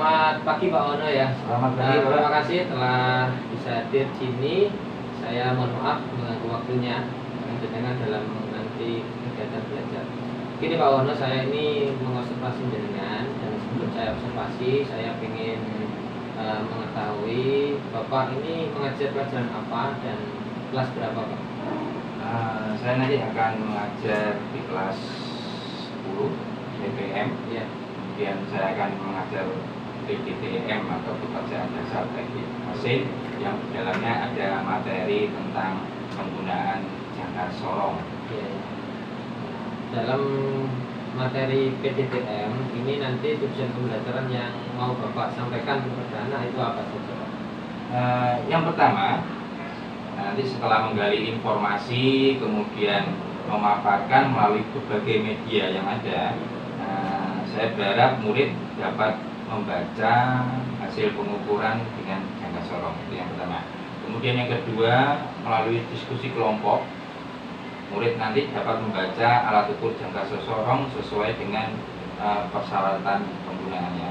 Selamat pagi Pak Ono ya. Selamat pagi, Pak. Terima kasih telah bisa hadir sini. Saya mohon maaf mengganggu waktunya dengan dalam nanti kegiatan belajar. Gini Pak Ono, saya ini mengobservasi jenengan dan sebelum saya observasi, saya ingin mengetahui Bapak ini mengajar pelajaran apa dan kelas berapa Pak? Saya nanti akan mengajar di kelas 10 BPM. Ya. Kemudian saya akan mengajar PDTM atau pekerjaan dasar teknik mesin yang di dalamnya ada materi tentang penggunaan jangkar sorong. Ya. Dalam materi PDTM ini nanti tujuan pembelajaran yang mau Bapak sampaikan kepada anak itu apa saja Pak? Yang pertama, nanti setelah menggali informasi kemudian memaparkan melalui berbagai media yang ada, saya berharap murid dapat membaca hasil pengukuran dengan jangkar sorong. Itu yang pertama. Kemudian yang kedua, melalui diskusi kelompok, murid nanti dapat membaca alat ukur jangkar sorong sesuai dengan persyaratan penggunaannya.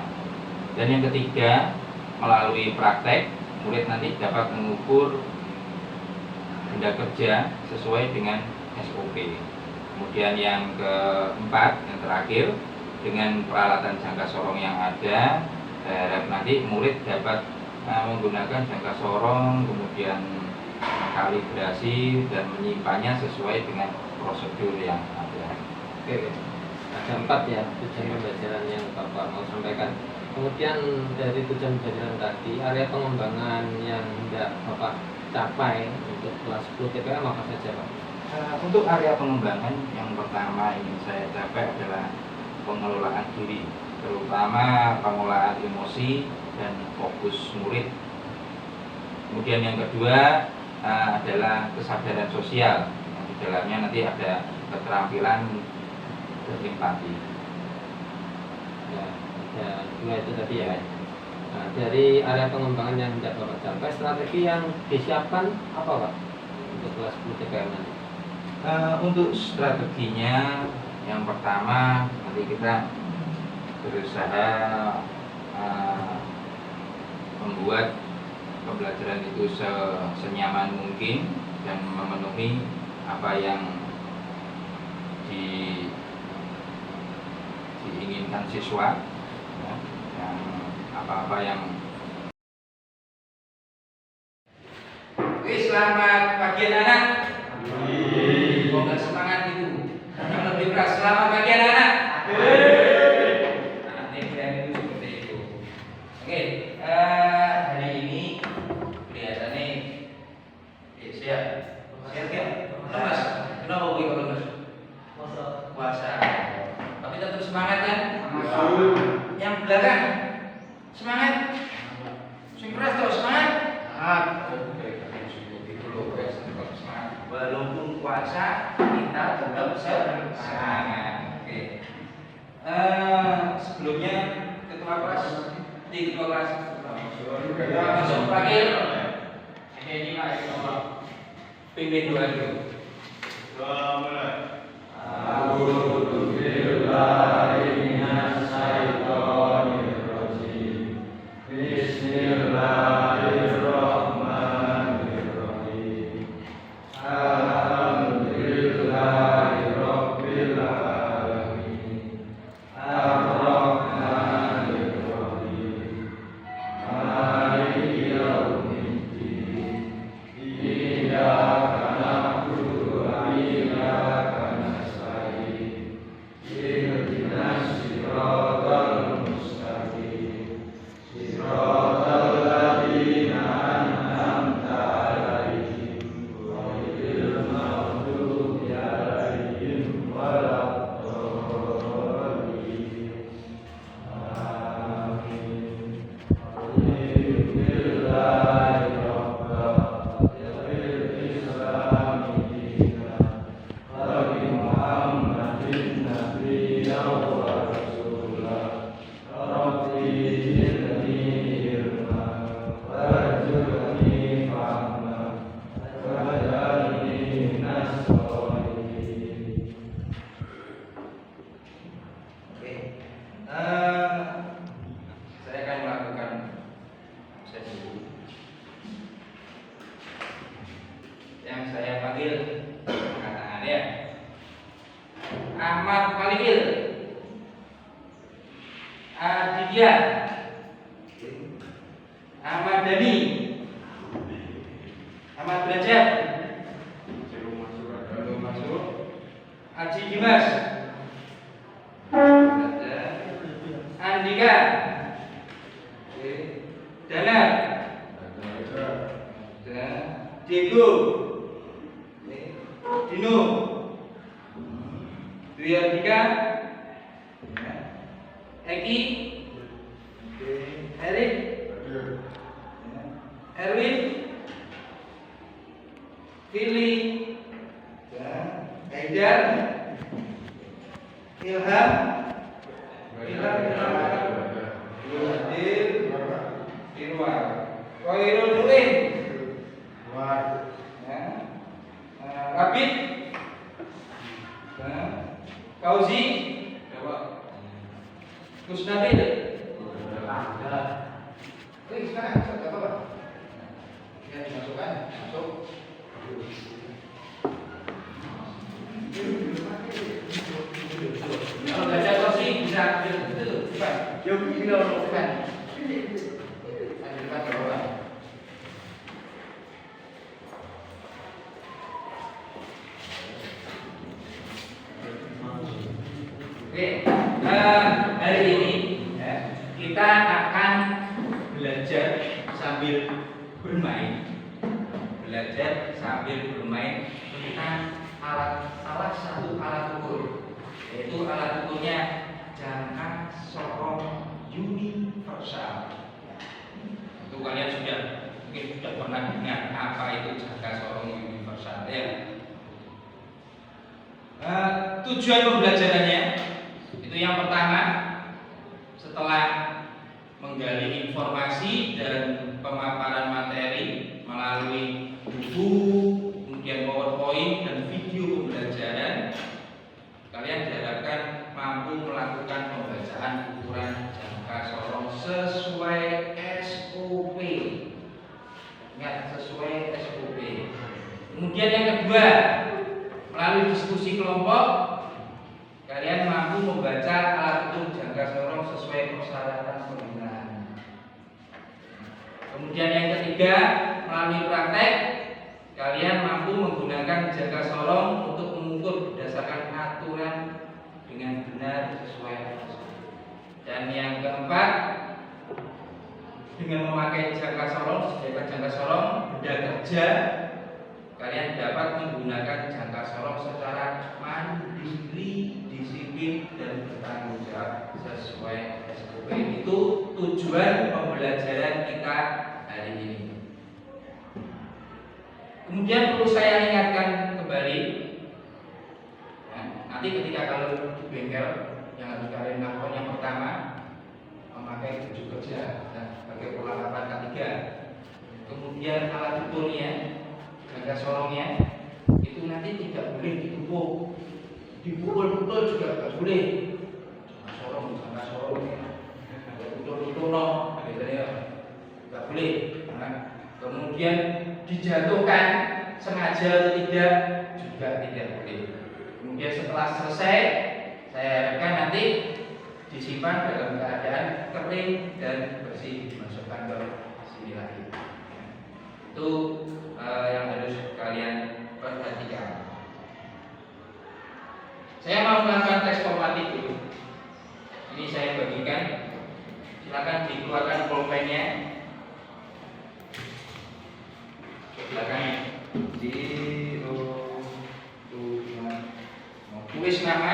Dan yang ketiga, melalui praktek, murid nanti dapat mengukur benda kerja sesuai dengan SOP. Kemudian yang keempat, yang terakhir, dengan peralatan jangkar sorong yang ada, saya harap nanti murid dapat menggunakan jangkar sorong, kemudian kalibrasi dan menyimpannya sesuai dengan prosedur yang ada. Oke. Ada 4 ya tujuan pembelajaran yang Bapak mau sampaikan. Kemudian dari tujuan pembelajaran tadi, area pengembangan yang hendak Bapak capai untuk kelas 10 TPM apa saja Pak? Untuk area pengembangan yang pertama ingin saya capai adalah pengelolaan diri, terutama pengelolaan emosi dan fokus murid. Kemudian yang kedua adalah kesadaran sosial, yang di dalamnya nanti ada keterampilan berempati. Ya, ada 2 itu tadi ya. Nah, dari area pengembangan yang hendak Bapak capai, strategi yang disiapkan apa Pak untuk kelas 10 TPM nanti? Untuk strateginya, yang pertama nanti kita berusaha membuat pembelajaran itu senyaman mungkin dan memenuhi apa yang diinginkan siswa, ya, yang apa-apa yang. Selamat pagi anak-anak. Semoga semangat itu yang lebih keras. Selamat pagi anak-anak. Nah, itu seperti itu. Oke, hari ini kelihatannya siap ya? Lemas. Kenapa gue kalau lemas? Puasa. Tapi tetap semangat kan? Yang belakang semangat. Sing keras terus semangat. Walaupun puasa kita tetap semangat. Oke. Sebelumnya ketua kelas masuk panggil ini pimpin doa dulu. Ahmad Dhani. Ahmad Derajat. Belum masuk. Aji Dimas. Ada. Andika. Oke. Danar. Ada. Diego. Oke. Dino. Dwi Andika. Eki. Oke. Erik. Erwin. Firly. Haidar. Ilham. Adil. Irwan. Khairul Muin. Abid. Kauzi. Kusnabil. Sekarang apa Pak? Ya, dimasukkan, masuk. Kalau nggak ada kursi bisa ambil itu, Pak. Yuk, ini loh, Pak. Ambil Pak, Pak. Oke, hari ini kita akan belajar sambil bermain tentang salah satu alat ukur, yaitu alat ukurnya jangka sorong universal. Itu kalian mungkin sudah pernah dengar apa itu jangka sorong universal ya. Tujuan pembelajarannya itu yang pertama, setelah menggali informasi dan pemaparan materi melalui buku, kemudian PowerPoint dan video pembelajaran, kalian diharapkan mampu melakukan pembacaan ukuran jangka sorong sesuai SOP. Ingat, sesuai SOP. Kemudian yang kedua, melalui diskusi kelompok, kalian mampu membaca alat ukur jangka sorong sesuai persyaratan penggunaan. Kemudian yang ketiga, melalui praktek, kalian mampu menggunakan jangka sorong untuk mengukur berdasarkan aturan dengan benar sesuai SOP. Dan yang keempat, dengan memakai jangka sorong, disediakan jangka sorong, benda kerja, kalian dapat menggunakan jangka sorong secara mandiri, disiplin dan bertanggung jawab sesuai SOP. Itu tujuan pembelajaran kita hari ini. Kemudian perlu saya ingatkan kembali, nanti ketika kalau di bengkel yang harus kalian lakukan yang pertama, memakai baju kerja sebagai perlengkapan K3. Kemudian alat ukurnya, jangka sorongnya itu nanti tidak boleh dipukul juga tidak boleh. Jangka sorongnya pukul biasanya tidak boleh. Kemudian dijatuhkan sengaja atau tidak juga tidak boleh. Kemudian setelah selesai, saya harapkan nanti disimpan dalam keadaan kering dan bersih, dimasukkan ke sini lagi. Itu yang harus kalian perhatikan. Saya mau melakukan tes formatif dulu. Ini saya bagikan. Silakan dikeluarkan pulpennya. Belakangnya tulis nama,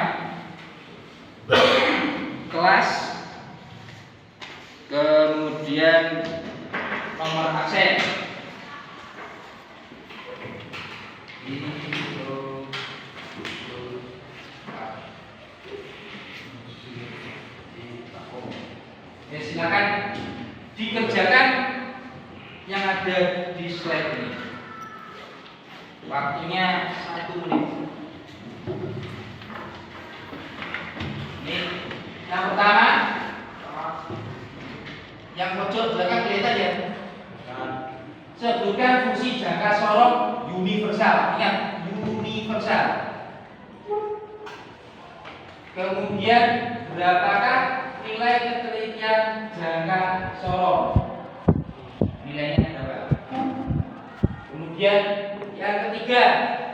kelas, kemudian nomor absen. Ya, silakan dikerjakan yang ada di slide ini. Waktunya 1 menit. Ini yang pertama, yang pojok belakang kelihatan ya. Sebutkan fungsi jangka sorong universal. Ingat, universal. Kemudian berapakah nilai ketelitian jangka sorong? Kemudian yang ketiga,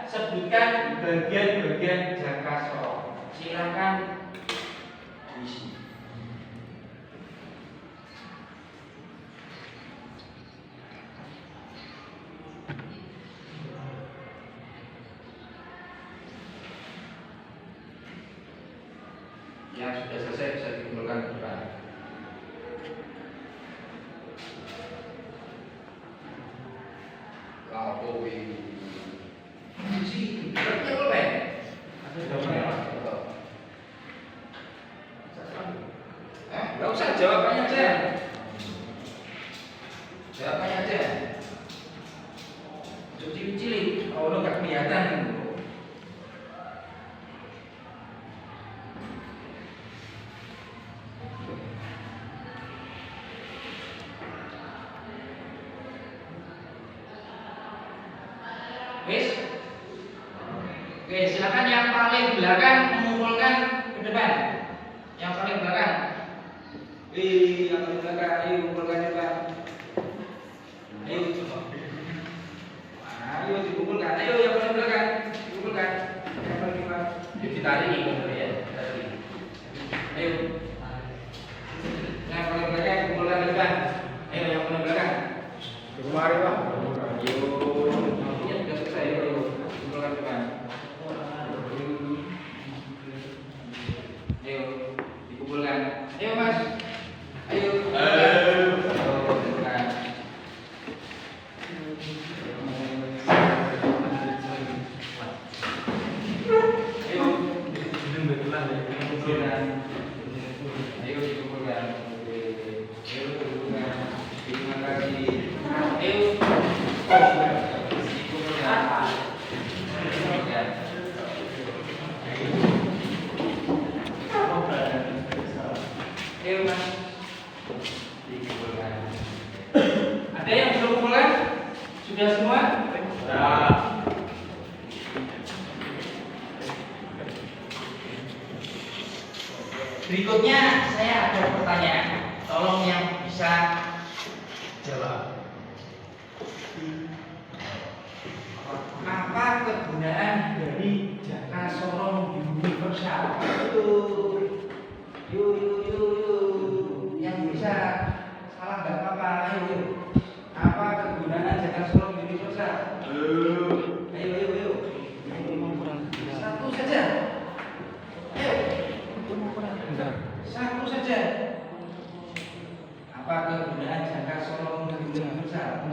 sebutkan bagian-bagian jangka sorong. Silakan isi. Yang sudah selesai bisa dikumpulkan ke depan. Lapowi. Isi, berarti apa pen? Nggak usah jawabannya aja. Jawabannya aja. Cilik-cilik, kalau nggak kelihatan. Wis. Oke, silakan yang paling belakang mengumpulkan ke depan. Yang paling belakang. Yang paling belakang, ayo kumpulkan ke depan. Ayo. Ayo dikumpulkan. Ayo yang paling belakang, dikumpulkan. Yang paling belakang. Yuk ditarik ya. Tarik. Ayo. Yang paling belakang kumpulkan ke depan. Ayo yang paling belakang. Kemari, Pak. Ayo. Ayo Mas, ayo. Ada yang belum kumpulkan? Sudah semua? Sudah. Berikutnya saya ada pertanyaan. Tolong yang bisa jawab. Apa kegunaan dari jangka sorong universal? Yuk. Yang bisa salah nggak apa-apa. Ayo. Apa kegunaan jangka sorong universal? Ayo. Satu saja. Ayo. Satu saja. Apa kegunaan jangka sorong universal?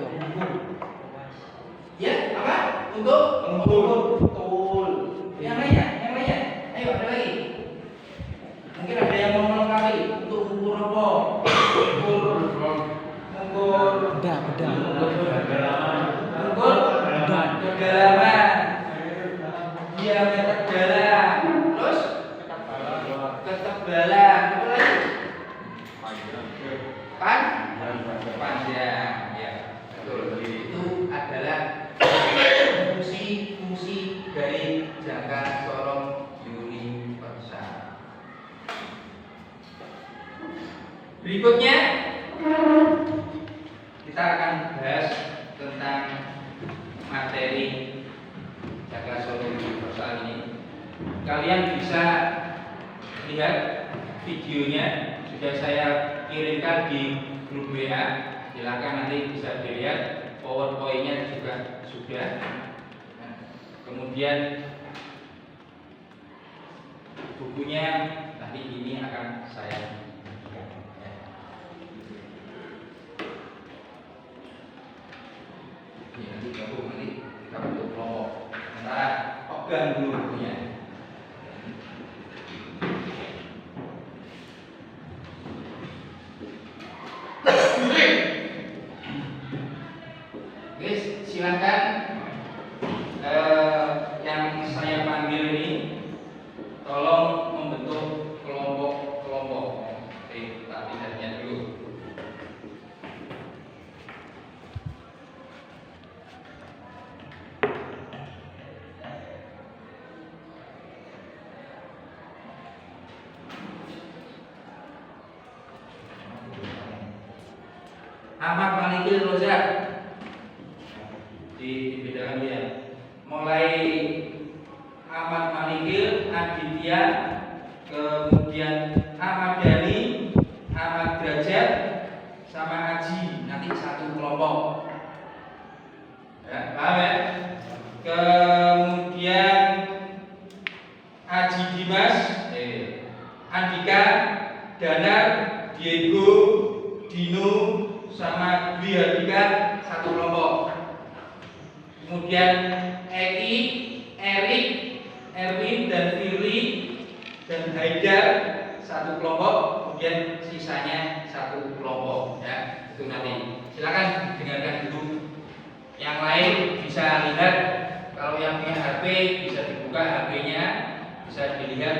Ya, apa? Untuk mengukur. Betul. Yang lainnya. Ayo, ada lagi. Mungkin ada yang mau melengkapi untuk mengukur apa? Mengukur kedalaman. Diameter dalam. Terus ketebalan. Apa lagi? Panjang. Ya, betul. Itu adalah fungsi dari jangka sorong universal. Berikutnya kita akan bahas tentang materi jangka sorong universal ini. Kalian bisa lihat videonya, sudah saya kirimkan di grup WA. Silakan nanti bisa dilihat, PowerPoint-nya juga sudah. Kemudian bukunya nanti ini akan saya berikan. Ini nanti kita bentuk kelompok. Sementara pegang dulu bukunya. Silakan yang saya panggil ini tolong membentuk kelompok-kelompok. Tak lihatnya dulu. Ahmad Malikil Rozak. dibedakan ya. Mulai Ahmad Manikil, Aditya, kemudian Ahmad Dhani, Ahmad Derajat, sama Aji, nanti satu kelompok. Ya, paham ya? Kemudian Aji Dimas, Andika, Danar, Diego, Dino, sama Dwi Hardika satu kelompok. Kemudian Eki, Erik, Erwin dan Firly dan Haidar satu kelompok. Kemudian sisanya satu kelompok. Ya, itu nanti. Silakan dengarkan dulu. Yang lain bisa lihat. Kalau yang punya HP bisa dibuka HP-nya, bisa dilihat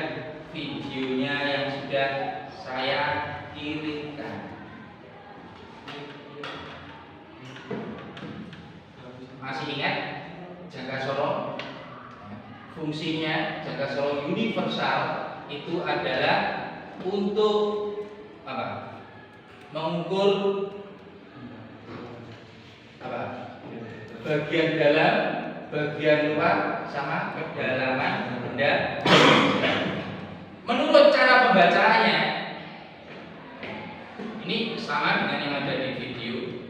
videonya yang sudah saya kirimkan. Masih ingat jangka sorong? Fungsinya jangka sorong universal itu adalah untuk apa? Mengukur apa? Bagian dalam, bagian luar, sama kedalaman benda. Menurut cara pembacaannya, ini sama dengan yang ada di video,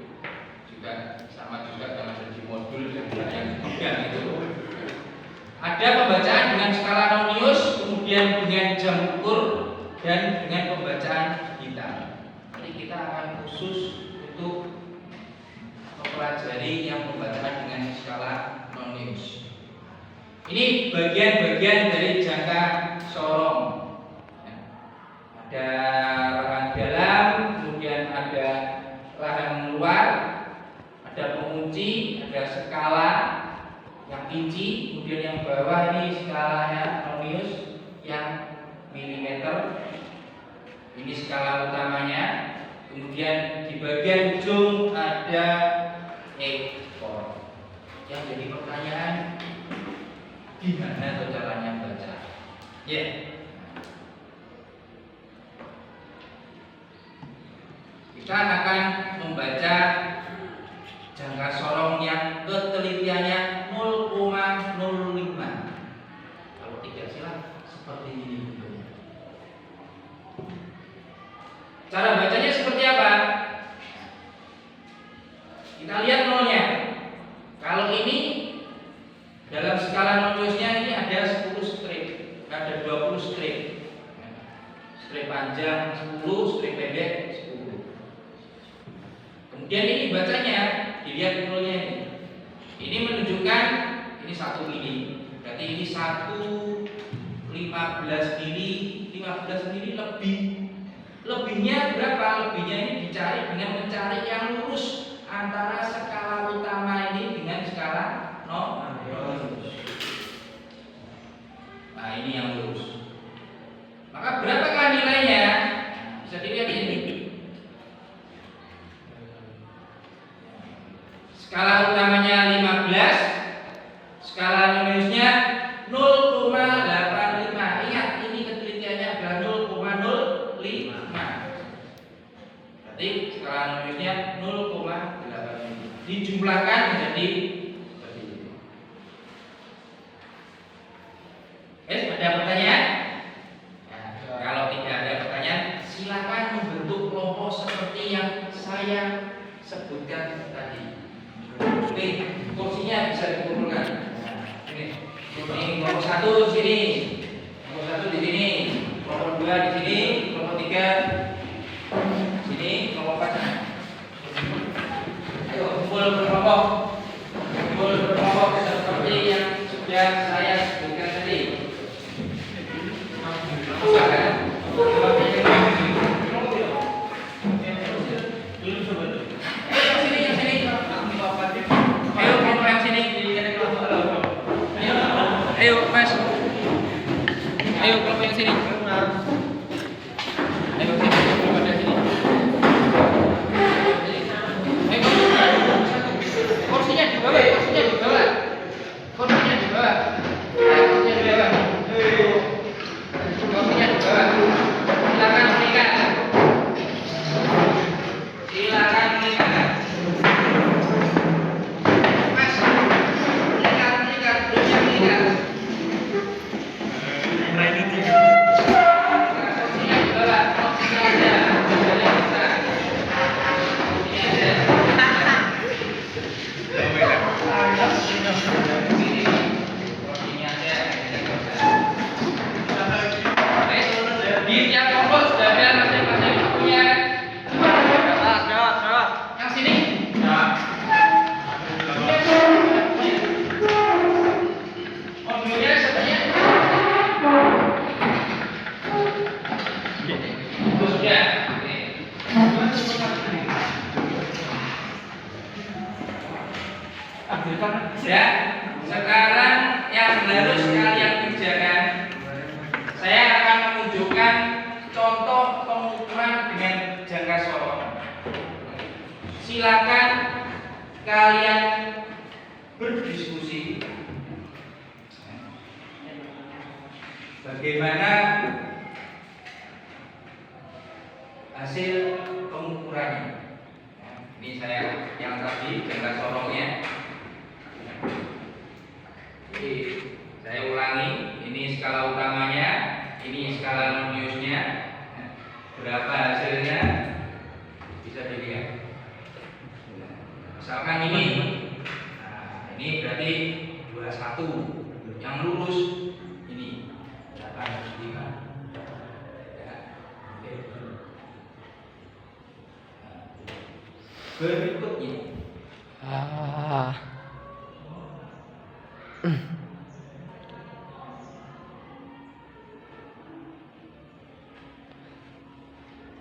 juga sama juga yang ada di modul yang ketiga itu. Ada pembacaan dengan skala Nonius, kemudian dengan jam ukur, dan dengan pembacaan digital. Nanti kita akan khusus untuk mempelajari yang pembacaan dengan skala Nonius. Ini bagian-bagian dari jangka sorong. Ada rahan dalam, kemudian ada rahan luar, ada pengunci, ada skala yang inci, kemudian yang bawah ini skalanya Nonius yang milimeter. Ini skala utamanya. Kemudian di bagian ujung ada ekor. Yang jadi pertanyaan, gimana tuh caranya baca? Kita akan membaca jangka sorong yang ketelitiannya 0,05. Kalau tidak silang seperti ini bentuknya. Cara bacanya seperti apa? Kita lihat nolnya. Kalau ini dalam skala Noniusnya ini ada 10 strip, ada 20 strip. Strip panjang 10, strip pendek 10. Kemudian ini bacanya, dilihat nolnya ini. Ini menunjukkan ini 1 mili. Berarti ini 15 mili, 15 mili lebih. Lebihnya berapa? Lebihnya ini dicari dengan mencari yang lurus antara skala utama ini dengan skala Nonius. Nah, ini yang lurus. Maka berapakah nilainya? Bisa dilihat ini. Skala utamanya 15, skala Noniusnya 0,85. Ingat, ini ketelitiannya adalah 0,05. Berarti skala Noniusnya 0,85. Dijumlahkan menjadi seperti ini. Ada pertanyaan? Nah, kalau tidak ada pertanyaan, silakan membentuk kelompok seperti yang saya sebutkan tadi. Oke, kursinya bisa dikumpulkan. Ini kelompok 1 di sini, kelompok 1 di sini, kelompok 2 di sini, kelompok 3 sini, kelompok 4 sana. Ayo kumpul berkelompok, seperti yang sudah saya sebutkan tadi. Ayo mas, ayo kelompok yang sini. Ayo kelompok dari sini. Ayo kursinya di bawah, kursinya di bawah, kursinya di bawah, kursinya di bawah, kursinya di bawah. Silakan menikah, silakan menikah. Mas. Ya, sekarang yang harus kalian kerjakan, saya akan menunjukkan contoh pengukuran dengan jangka sorong. Silakan kalian berdiskusi bagaimana hasil pengukurannya. Ini saya yang tadi jangka sorongnya. Jadi saya ulangi, ini skala utamanya, ini skala non-newsnya. Berapa hasilnya? Bisa dilihat. Misalkan ini, nah, ini berarti 21. Yang lurus ini 85. Ya, oke. Berikutnya.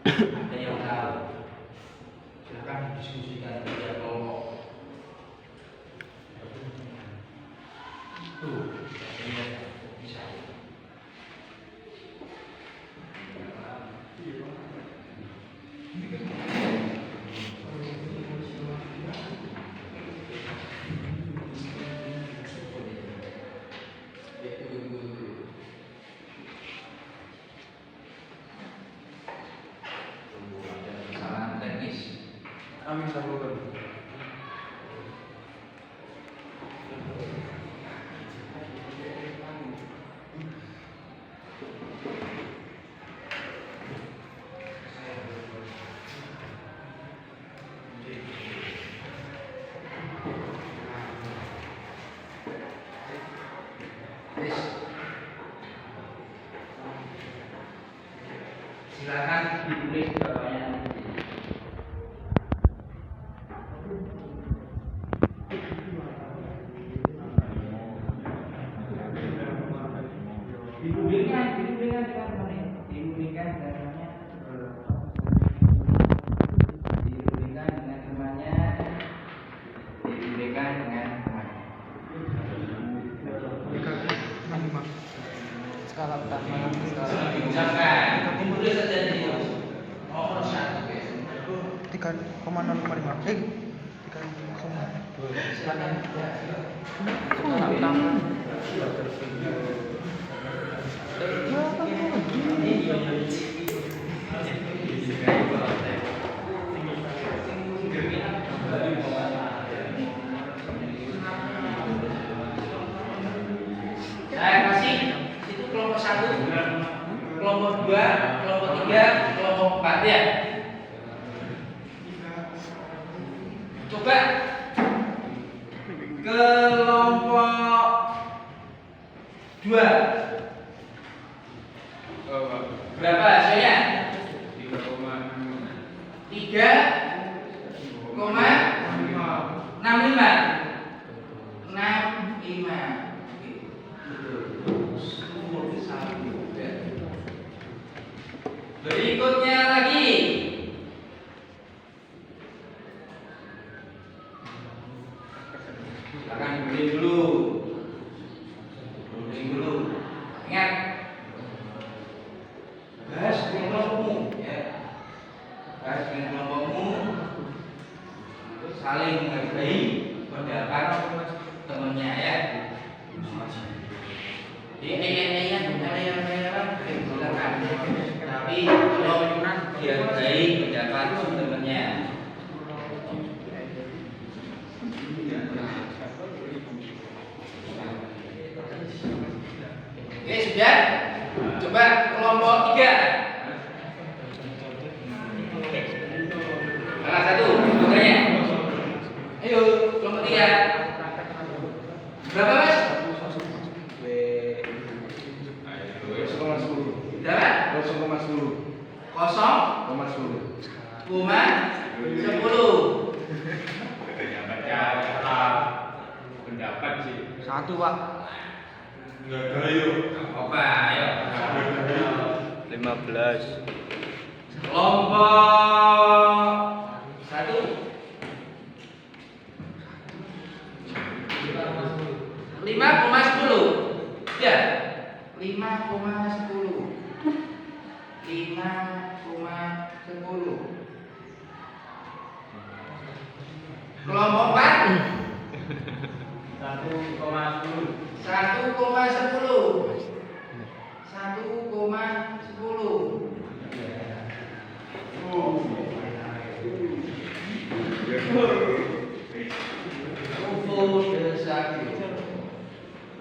Ada yang tahu? Silakan diskusikan tiga kelompok. Tuh, ini bisa. Kesalahan teknis. Kami sambungkan. Silakan ditulis jawabannya. Dibandingkan dengan temannya. Dibandingkan dengan temannya. Skala utama, skala Diucapkan. Ditulis saja di nomor 1. 3,055. 3,0. Silakan. Skala utama. Saya kasih itu kelompok 1, kelompok 2, kelompok 3, kelompok 4 ya. Coba kelompok 2. Berapa hasilnya? 3,65. Berikutnya lagi. Silakan googling dulu. Ingat. Bahas dengan kelompokmu ya. Bahas dengan kelompokmu. Saling menghargai pendapat temannya ya. Silakan. Tapi kalau dihargai pendapat temannya. Oke, sudah. Coba kelompok 3. Salah satu contohnya. Ayo, kelompok 3. Berapa, Mas? 0,10. Berapa? 0,10. 0,10. Pendapat sih. 1, Pak. Enggak ada yuk. Apa? Ayo. 15. Kelompok 1. 5,10. Ya. 5,10. 5,10. Kelompok 4 1,10. 1,10. 1,10.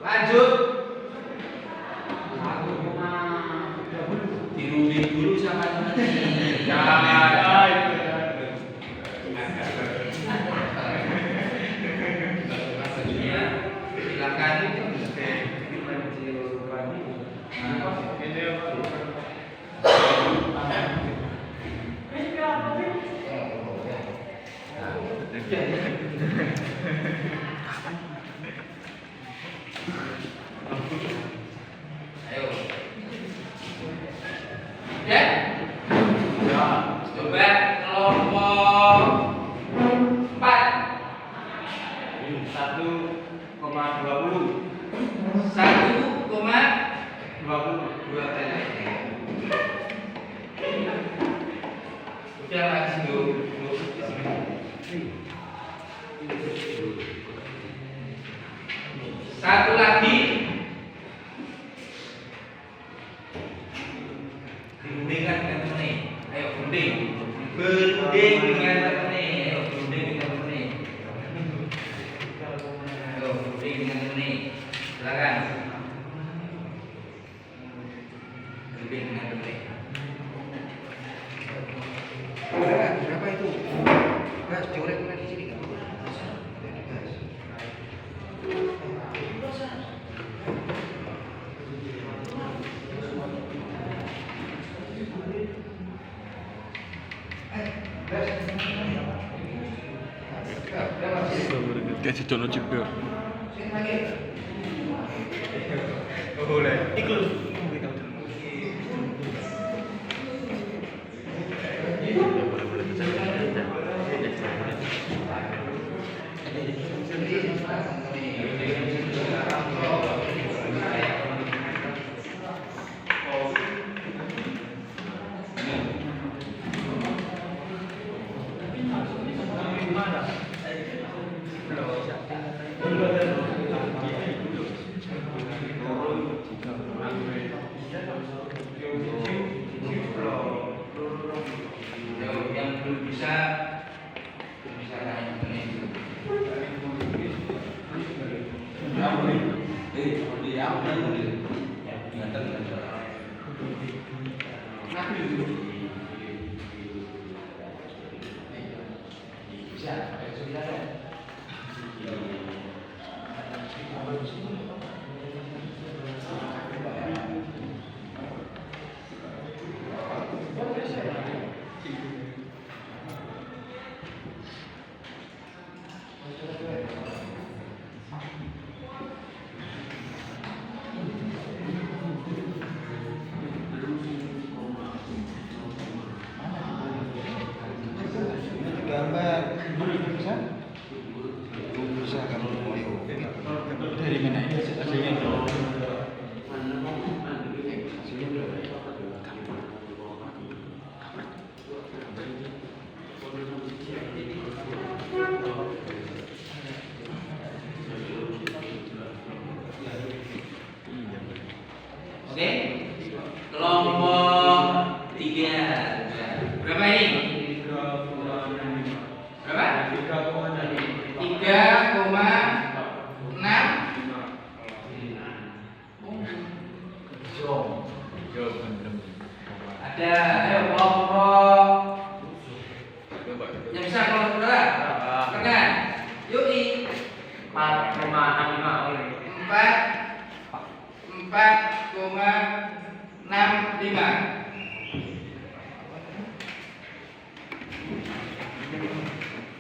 Lanjut. Dirunding dulu sama teman-teman. Silakan. Ayo. Ya? Coba kelompok 4. 1,20. 1,22. Udah lagi dulu. Satu lagi. Berundingkan dengan teman. Ayo berunding. Berunding dengan teman. Ayo berunding dengan teman. Ayo berunding dengan teman. Silakan. Berunding dengan teman. Berapa itu? Gas, coret di sini kan? Kayak si Jono Cipyo. Boleh. Ikut. Yang belum bisa tanya ini. Gambar bisa? Bisa kalau mau. Dari mana ini hasilnya? Oke. Kelompok 3. Berapa ini? Berapa? 3,6. Ada, ayo kelompok yang bisa kelompok berapa? Tengah. Yuk 4,65.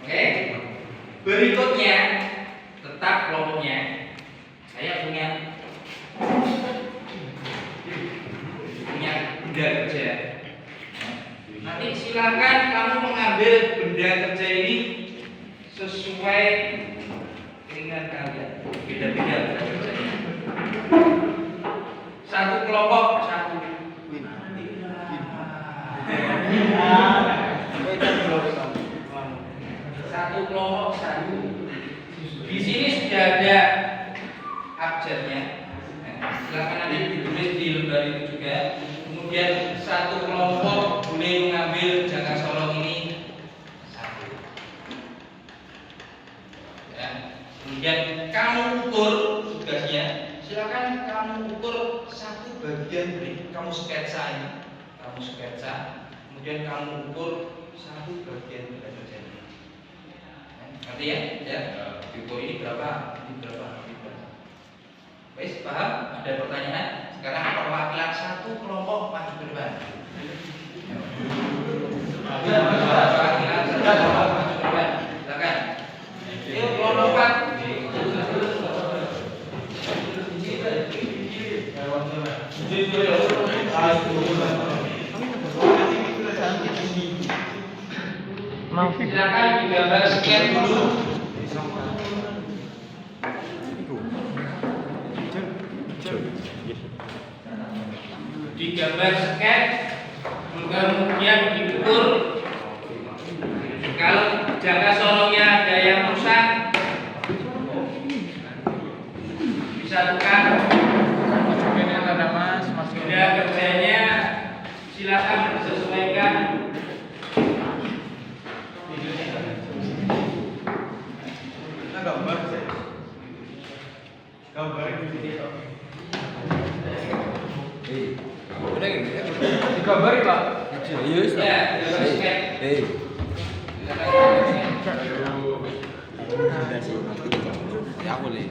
Oke. Berikutnya tetap kelompoknya. Saya punya benda kerja. Nanti silakan kamu mengambil benda kerja ini sesuai keinginan kalian. Beda-beda. satu kelompok satu. Di sini sudah ada abjadnya. Silakan nanti ditulis di lembar itu juga. Kemudian satu kelompok boleh mengambil jangka solong ini satu. Ya. Kemudian kamu ukur tugasnya. Silakan kamu ukur satu bagian dari kamu sketsa ini. Kamu sketsa. Kemudian kamu ukur satu bagian dari kerjanya. Ngerti ya? Ya. Diukur ini berapa? Ini berapa? Ini berapa? Wes, paham? Ada pertanyaan? Sekarang perwakilan satu kelompok maju ke depan. Perwakilan satu kelompok maju ke depan. Silakan. Yuk kelompok 4. Silakan digambar scan dulu. Digambar scan, kemudian diukur. Kalau jangka solongnya ada yang rusak, bisa tukar. Benda kerjanya silakan disesuaikan. Digambar Pak. Ya, scan. Ya boleh.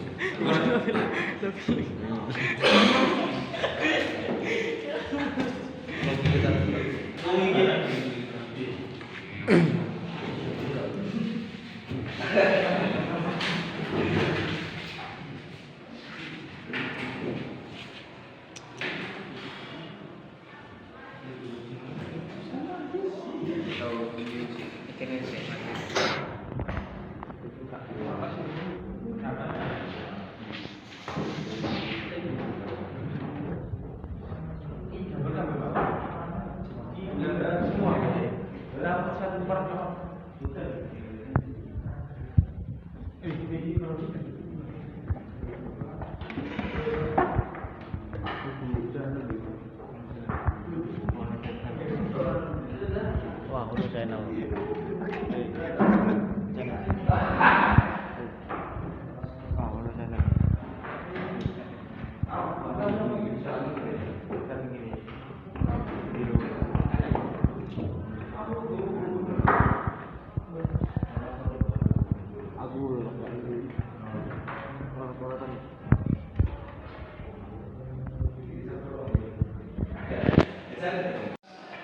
Wah, udah channel.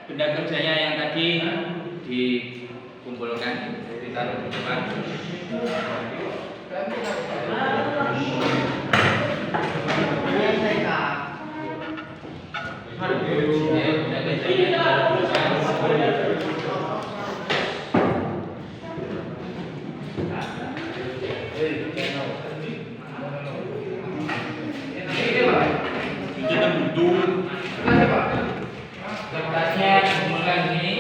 Benda kerjanya yang tadi dikumpulkan, ditaruh di depan. Benda kerjanya kertasnya dikumpulkan ini.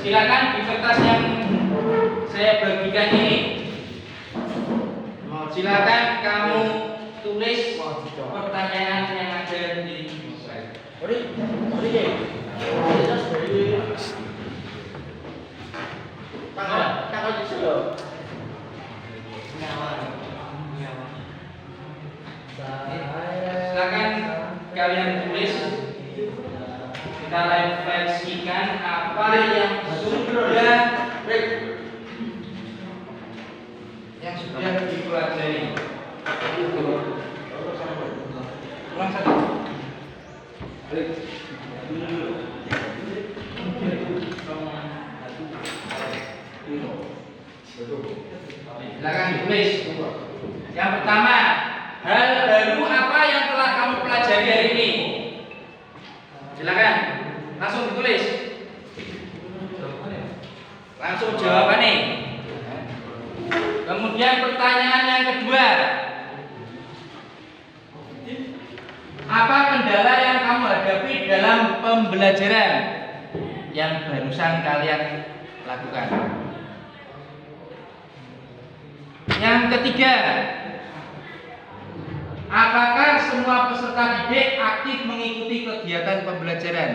Silakan di kertas yang saya bagikan ini, silakan kamu tulis pertanyaan yang ada di slide. Silakan kalian tulis, kita refleksikan apa yang sudah dipelajari. Ulang satu. Silakan ditulis. Yang pertama, hal baru Apa kendala yang kamu hadapi dalam pembelajaran yang barusan kalian lakukan? Yang ketiga, apakah semua peserta didik aktif mengikuti kegiatan pembelajaran?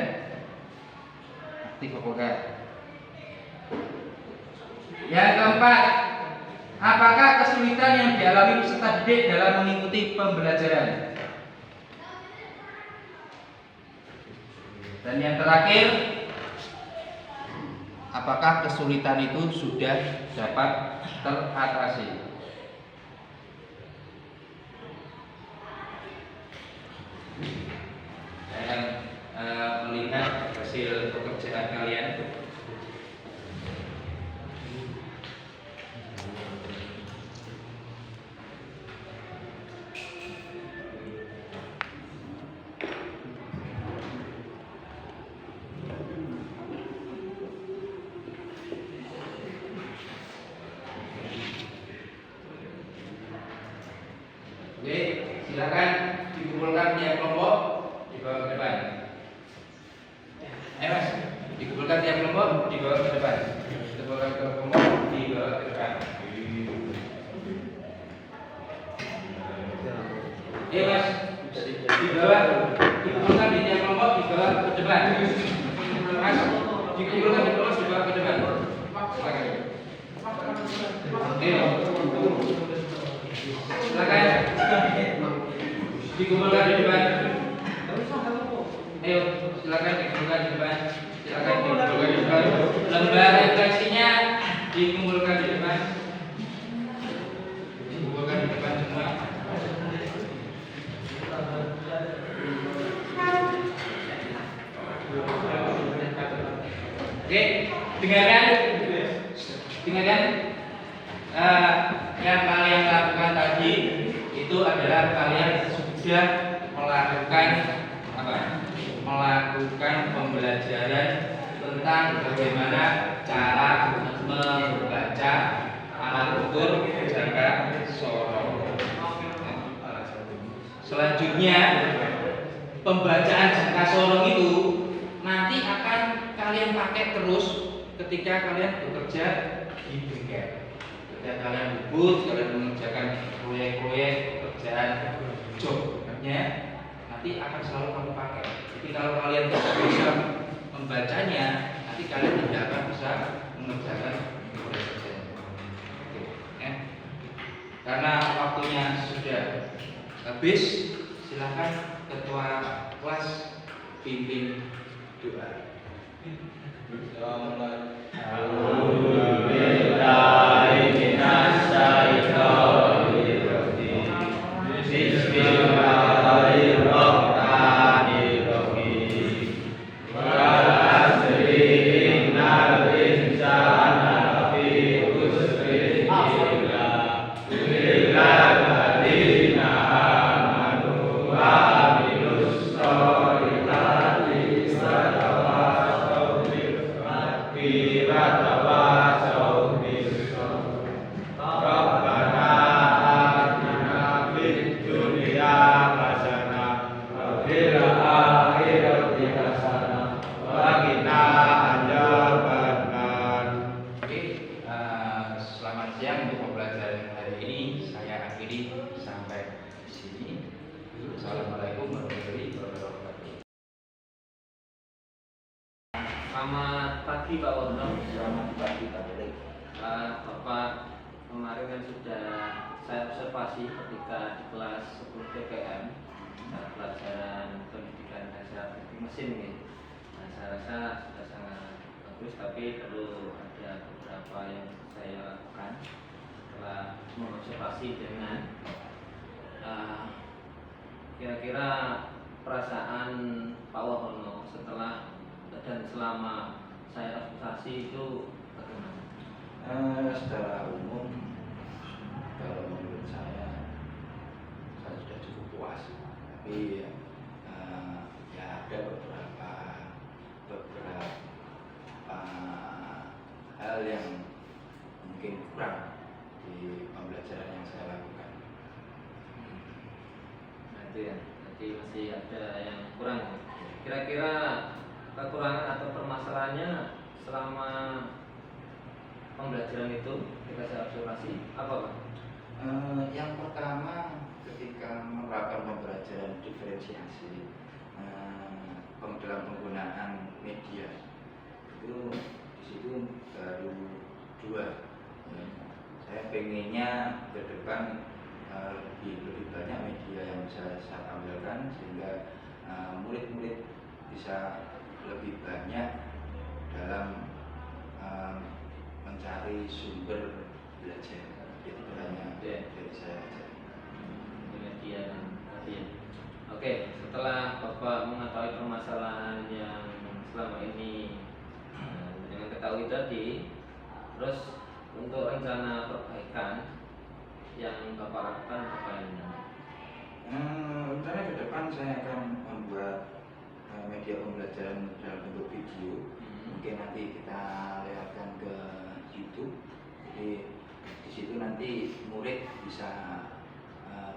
Aktif apakah? Yang keempat, apakah kesulitan yang dialami peserta didik dalam mengikuti pembelajaran? Dan yang terakhir, apakah kesulitan itu sudah dapat teratasi? Saya akan melihat hasil pekerjaan kalian. Oke, silakan dikumpulkan tiap kelompok dibawa ke depan. Ayo mas, dikumpulkan tiap kelompok dibawa ke depan. Dikumpulkan ke kelompok dibawa ke depan. Ayo mas, dibawa, dikumpulkan di tiap kelompok dibawa ke depan. Mas, dikumpulkan di kelompok dibawa ke depan. Silakan. Ayo. Silakan dikumpulkan di depan. Ayo, silakan dikumpulkan di depan. Silakan dikumpulkan di depan. Lembar refleksinya dikumpulkan di depan. Dikumpulkan di depan semua. Oke, dengarkan. Dengarkan. Yang kalian lakukan tadi itu adalah kalian sudah melakukan apa? Melakukan pembelajaran tentang bagaimana cara membaca alat ukur jangka sorong. Selanjutnya, pembacaan jangka sorong itu nanti akan kalian pakai terus ketika kalian bekerja di bengkel. Ketika kalian debut, kalian mengerjakan proyek-proyek pekerjaan jobnya, nanti akan selalu kamu pakai. Jadi kalau kalian tidak bisa membacanya, nanti kalian tidak akan bisa mengerjakan proyek-proyek. Karena waktunya sudah habis, silakan ketua kelas pimpin doa. Selamat siang untuk pembelajaran hari ini. Saya akhiri sampai di sini. Assalamualaikum warahmatullahi wabarakatuh. Selamat pagi Pak Wono. Selamat pagi Pak Delik. Bapak kemarin kan sudah saya observasi ketika di kelas 10 TPM pelajaran pendidikan dasar teknik mesin ini. Nah, saya rasa sudah sangat bagus, tapi perlu ada beberapa yang saya lakukan setelah mengobservasi dengan kira-kira perasaan Pak Wahono setelah dan selama saya observasi itu bagaimana? Secara umum, kalau menurut saya sudah cukup puas. Tapi ya ada beberapa hal yang mungkin kurang di pembelajaran yang saya lakukan. Nah itu ya. Jadi masih ada yang kurang. Kira-kira kekurangan atau permasalahannya selama pembelajaran itu ketika saya observasi apa Pak? Yang pertama ketika menerapkan pembelajaran diferensiasi dalam penggunaan media itu di situ baru dua. Saya pengennya ke depan lebih banyak media yang bisa saya tampilkan sehingga murid-murid bisa lebih banyak dalam mencari sumber belajar. Itu hanya dari saya saja. Media dan tadi. Oke, setelah Bapak mengetahui permasalahan yang selama ini dengan ketahui tadi, terus untuk rencana perbaikan yang Bapak lakukan apa ini? Rencana ke depan saya akan membuat media pembelajaran dalam bentuk video. Mungkin nanti kita lihatkan ke YouTube. Jadi di situ nanti murid bisa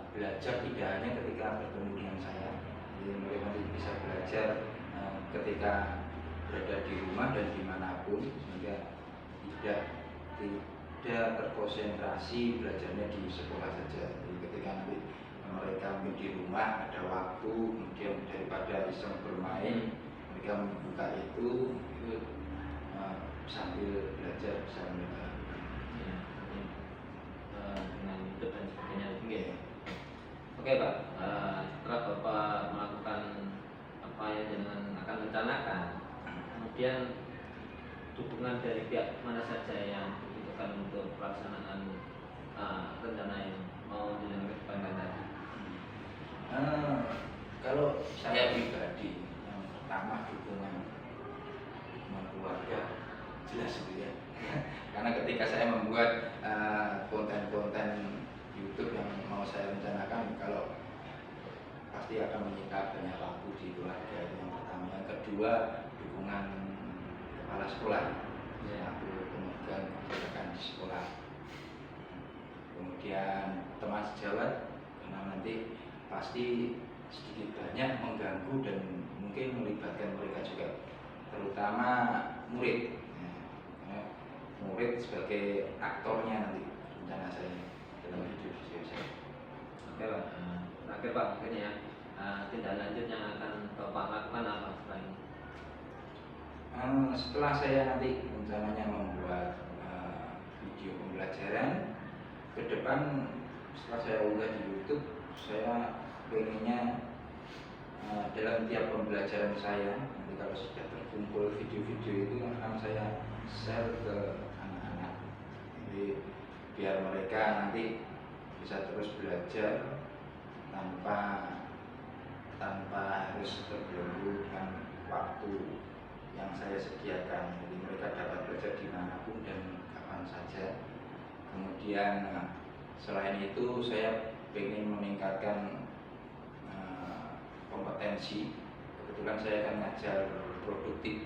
belajar tidak hanya ketika bertemu dengan saya. Jadi murid nanti bisa belajar ketika berada di rumah dan dimanapun, sehingga tidak terkonsentrasi belajarnya di sekolah saja. Jadi ketika nanti mereka mungkin di rumah ada waktu, kemudian daripada iseng bermain, mereka membuka itu sambil belajar bisa mereka. Dengan YouTube dan sebagainya tinggi ya. Oke Pak, setelah Bapak melakukan apa yang dengan akan rencanakan, kemudian dukungan dari pihak mana saja yang dibutuhkan untuk pelaksanaan rencana yang mau dilakukan tadi? Kalau saya pribadi, yang pertama dukungan keluarga jelas gitu ya. Karena ketika saya membuat konten-konten YouTube yang mau saya rencanakan, kalau pasti akan menyita banyak waktu di keluarga. Itu yang pertama. Yang kedua, dukungan kepala sekolah. Aku kemudian kebijakan di sekolah. Kemudian teman sejawat, karena nanti pasti sedikit banyak mengganggu dan mungkin melibatkan mereka juga, terutama murid. Murid sebagai aktornya nanti rencana saya dalam video saya. Oke Pak, terakhir Pak mungkin ya, tindak lanjut yang akan Bapak lakukan apa setelah ini? Setelah saya nanti rencananya membuat video pembelajaran, ke depan setelah saya unggah di YouTube, saya pengennya dalam tiap pembelajaran saya, nanti kalau sudah terkumpul video-video itu akan saya share ke anak-anak. Jadi biar mereka nanti bisa terus belajar tanpa harus terbelenggu dengan waktu yang saya sediakan. Jadi mereka dapat belajar dimanapun dan kapan saja. Kemudian selain itu saya ingin meningkatkan kompetensi. Kebetulan saya akan ngajar produktif.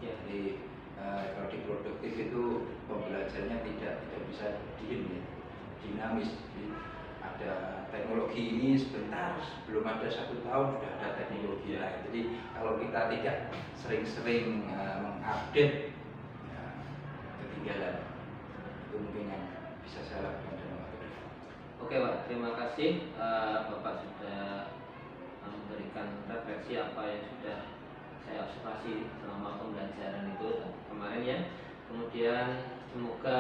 Jadi kalau di produktif itu pembelajarannya tidak bisa diem ya, dinamis. Jadi ada teknologi ini sebentar, belum ada 1 tahun sudah ada teknologi lain. Jadi kalau kita tidak sering-sering mengupdate, ya, ketinggalan. Itu mungkin yang bisa saya lakukan dalam waktu depan. Oke Pak, terima kasih Bapak sudah memberikan refleksi apa yang sudah saya observasi selama pembelajaran itu kemarin ya. Kemudian semoga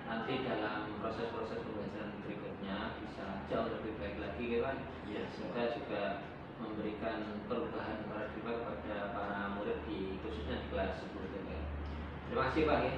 nanti dalam proses-proses pembelajaran berikutnya bisa jauh lebih baik lagi ya Pak. Iya, Semoga juga memberikan perubahan paradigma kepada para murid khususnya di kelas 10 TPA. Terima kasih Pak ya.